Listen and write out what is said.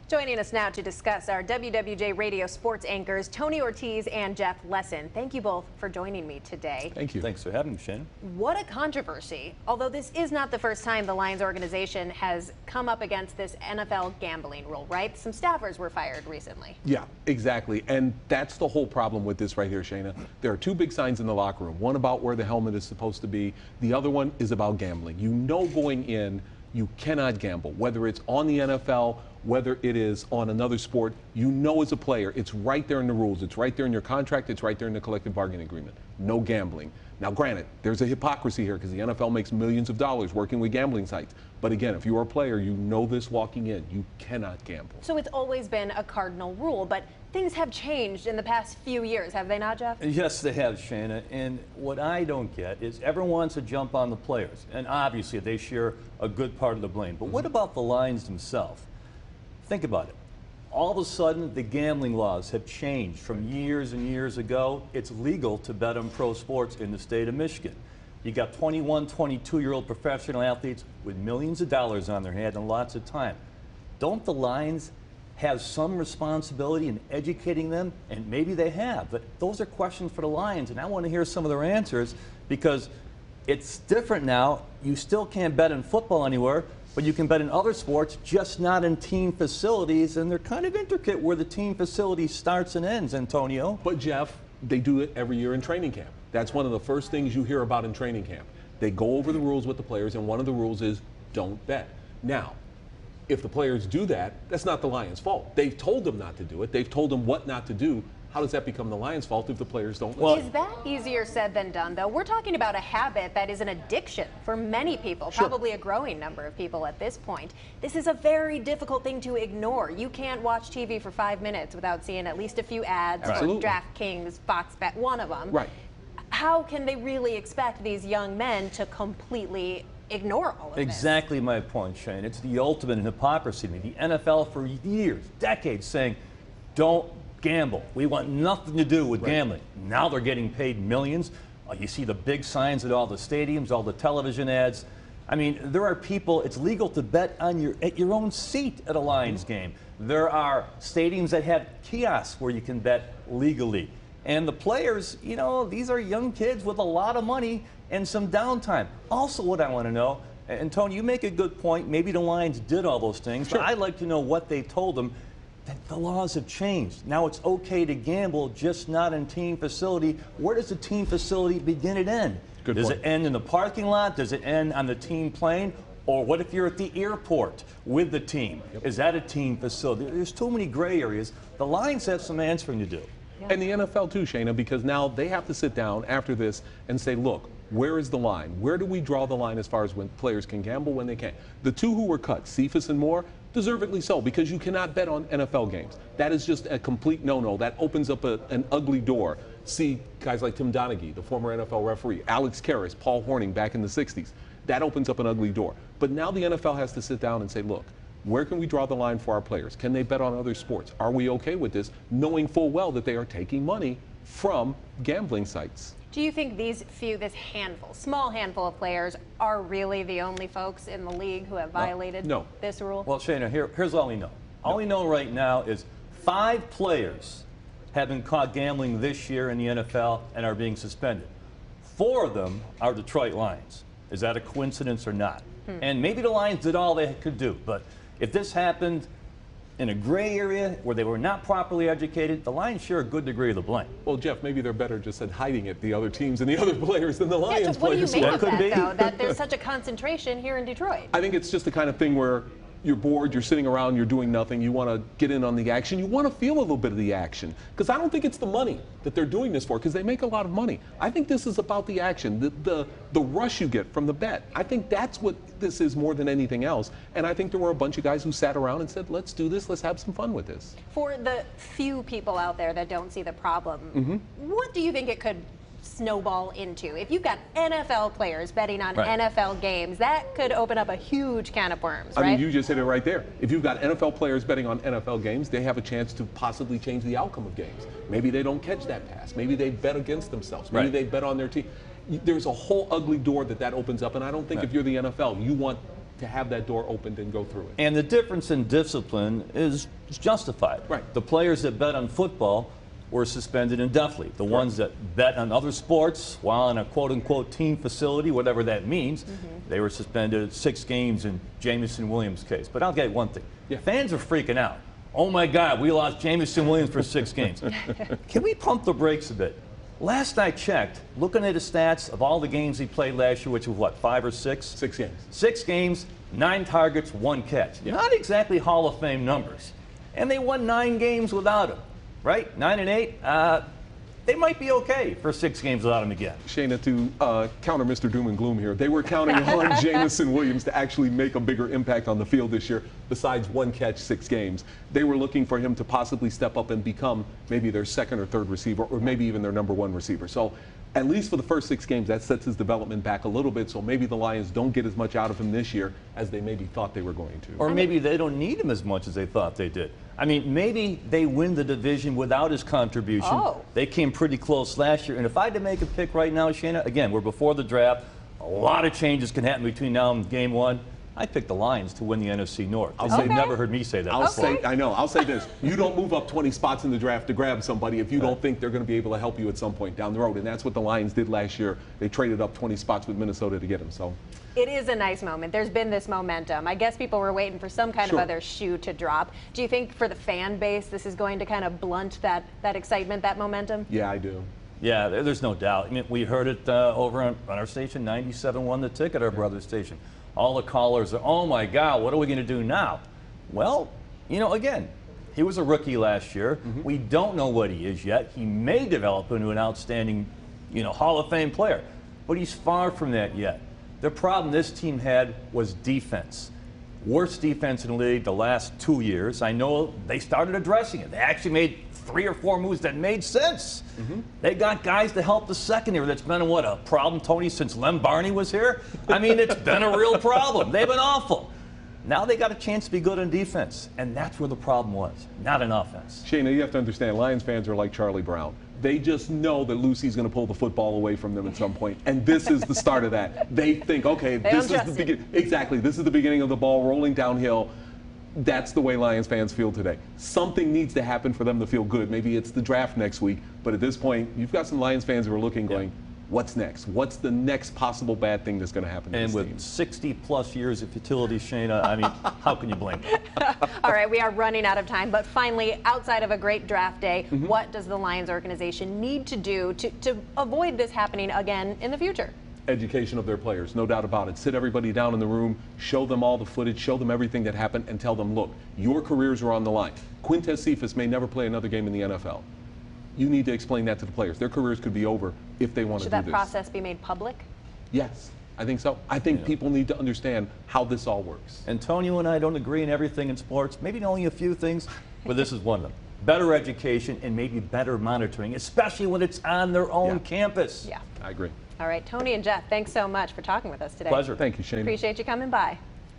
Joining us now to discuss our WWJ radio sports anchors, Tony Ortiz and Jeff Lesson. Thank you both for joining me today. Thank you. Thanks for having me, Shannon. What a controversy. Although this is not the first time the Lions organization has come up against this NFL gambling rule, right? Some staffers were fired recently. Yeah, exactly. And that's the whole problem with this right here, Shayna. There are two big signs in the locker room. One about where the helmet is supposed to be. The other one is about gambling. You know going in, you cannot gamble, whether it's on the NFL, whether it is on another sport. You know as a player, it's right there in the rules. It's right there in your contract. It's right there in the collective bargaining agreement. No gambling. Now, granted, there's a hypocrisy here because the NFL makes millions of dollars working with gambling sites. But again, if you're a player, you know this walking in. You cannot gamble. So it's always been a cardinal rule, but things have changed in the past few years, have they not, Jeff? Yes, they have, Shayna. And what I don't get is everyone wants to jump on the players. And obviously, they share a good part of the blame. But what about the Lions themselves? Think about it. All of a sudden, the gambling laws have changed from years and years ago. It's legal to bet on pro sports in the state of Michigan. You got 21, 22-year-old professional athletes with millions of dollars on their head and lots of time. Don't the Lions have some responsibility in educating them? And maybe they have, but those are questions for the Lions, and I want to hear some of their answers because it's different now. You still can't bet in football anywhere, but you can bet in other sports, just not in team facilities, and they're kind of intricate where the team facility starts and ends, Antonio. But Jeff, they do it every year in training camp. That's one of the first things you hear about in training camp. They go over the rules with the players, and one of the rules is don't bet. Now, if the players do that, that's not the Lions' fault. They've told them not to do it. They've told them what not to do. How does that become the Lions' fault if the players don't listen? Well, is that easier said than done, though? We're talking about a habit that is an addiction for many people, Sure. probably a growing number of people at this point. This is a very difficult thing to ignore. You can't watch TV for 5 minutes without seeing at least a few ads for Absolutely. DraftKings, Fox Bet, one of them. Right. How can they really expect these young men to completely ignore all of this? Exactly my point, Shane. It's the ultimate in hypocrisy. I mean, the NFL for years, decades, saying, don't gamble. We want nothing to do with gambling. Now they're getting paid millions. You see the big signs at all the stadiums, all the television ads. I mean, there are people, it's legal to bet on at your own seat at a Lions game. There are stadiums that have kiosks where you can bet legally. And the players, you know, these are young kids with a lot of money and some downtime. Also, what I want to know, and Tony, you make a good point, maybe the Lions did all those things, Sure. but I'd like to know what they told them. That the laws have changed. Now it's okay to gamble, just not in team facility. Where does the team facility begin and end? Good Does point. it end in the parking lot? Does it end on the team plane? Or what if you're at the airport with the team? Yep. Is that a team facility? There's too many gray areas. The Lions have some answering to do. And the NFL too, Shayna, because now they have to sit down after this and say, look, where is the line? Where do we draw the line as far as when players can gamble, when they can't? The two who were cut, Cephas and Moore, deservedly so, because you cannot bet on NFL games. That is just a complete no-no. That opens up an ugly door. See guys like Tim Donaghy, the former NFL referee, Alex Karras, Paul Hornung back in the 60s. That opens up an ugly door. But now the NFL has to sit down and say, look, where can we draw the line for our players? Can they bet on other sports? Are we okay with this, knowing full well that they are taking money from gambling sites? Do you think this small handful of players are really the only folks in the league who have violated this rule? Well, Shayna, here's all we know. All we know right now is 5 players have been caught gambling this year in the NFL and are being suspended. 4 of them are Detroit Lions. Is that a coincidence or not? And maybe the Lions did all they could do, but if this happened in a gray area where they were not properly educated, the Lions share a good degree of the blame. Well, Jeff, maybe they're better just at hiding it, the other teams and the other players than the Lions Yeah, so what do you players. make of Could that, be. though, that there's such a concentration here in Detroit? I think it's just the kind of thing where you're bored, you're sitting around, you're doing nothing, you want to get in on the action, you want to feel a little bit of the action. Because I don't think it's the money that they're doing this for, because they make a lot of money. I think this is about the action, the rush you get from the bet. I think that's what this is more than anything else. And I think there were a bunch of guys who sat around and said, let's do this, let's have some fun with this. For the few people out there that don't see the problem, what do you think it could snowball into? If you've got NFL players betting on NFL games, that could open up a huge can of worms, right? I mean, you just hit it right there. If you've got NFL players betting on NFL games, they have a chance to possibly change the outcome of games. Maybe they don't catch that pass. Maybe they bet against themselves. Maybe they bet on their team. There's a whole ugly door that opens up, and I don't think if you're the NFL, you want to have that door opened and go through it. And the difference in discipline is justified. Right. The players that bet on football were suspended indefinitely. The ones that bet on other sports while in a quote-unquote team facility, whatever that means, they were suspended 6 games in Jameson Williams' case. But I'll get one thing. Fans are freaking out. Oh my God, we lost Jameson Williams for 6 games. Can we pump the brakes a bit? Last I checked, looking at his stats of all the games he played last year, which was what, 5 or 6? 6 games. 6 games, 9 targets, 1 catch. Not exactly Hall of Fame numbers. And they won 9 games without him, right? 9 and 8. They might be okay for 6 games without him again. Shayna, to counter Mr. Doom and Gloom here, they were counting on Jameson Williams to actually make a bigger impact on the field this year, besides 1 catch, 6 games. They were looking for him to possibly step up and become maybe their 2nd or 3rd receiver, or maybe even their number 1 receiver. So at least for the first 6 games, that sets his development back a little bit, so maybe the Lions don't get as much out of him this year as they maybe thought they were going to. Or maybe they don't need him as much as they thought they did. I mean, maybe they win the division without his contribution. Oh. They came pretty close last year. And if I had to make a pick right now, Shayna, again, we're before the draft. A lot of changes can happen between now and game 1. I picked the Lions to win the NFC North. They've never heard me say that before. I'll say this. You don't move up 20 spots in the draft to grab somebody if you don't think they're going to be able to help you at some point down the road. And that's what the Lions did last year. They traded up 20 spots with Minnesota to get him. So it is a nice moment. There's been this momentum. I guess people were waiting for some kind of other shoe to drop. Do you think for the fan base this is going to kind of blunt that excitement, that momentum? Yeah, I do. Yeah, there's no doubt. I mean, we heard it over on our station, 97 won the ticket, our brother's station. All the callers are, oh my God, what are we going to do now? Well, you know, again, he was a rookie last year. We don't know what he is yet. He may develop into an outstanding, Hall of Fame player, but he's far from that yet. The problem this team had was defense. Worst defense in the league the last 2 years. I know they started addressing it. They actually made 3 or 4 moves that made sense. They got guys to help the secondary. That's been a problem, Tony, since Lem Barney was here. I mean, it's been a real problem. They've been awful. Now they got a chance to be good on defense, and that's where the problem was, not in offense. Shayna, you have to understand, Lions fans are like Charlie Brown. They just know that Lucy's going to pull the football away from them at some point, and this is the start of that. They think, okay, this is the beginning. Exactly, this is the beginning of the ball rolling downhill. That's the way Lions fans feel today. Something needs to happen for them to feel good. Maybe it's the draft next week, but at this point, you've got some Lions fans who are looking, going, what's next? What's the next possible bad thing that's going to happen to this team? And with 60-plus years of futility, Shayna, I mean, how can you blame them? All right, we are running out of time, but finally, outside of a great draft day, what does the Lions organization need to do to avoid this happening again in the future? Education of their players, no doubt about it. Sit everybody down in the room, show them all the footage, show them everything that happened, and tell them, look, your careers are on the line. Quintez Cephas may never play another game in the NFL. You need to explain that to the players. Their careers could be over if they want to do this. Should that process be made public? Yes, I think so. I think people need to understand how this all works. And Tony, you and I don't agree in everything in sports, maybe only a few things, but this is one of them. Better education and maybe better monitoring, especially when it's on their own campus. Yeah. I agree. All right, Tony and Jeff, thanks so much for talking with us today. Pleasure. Thank you, Shane. Appreciate you coming by.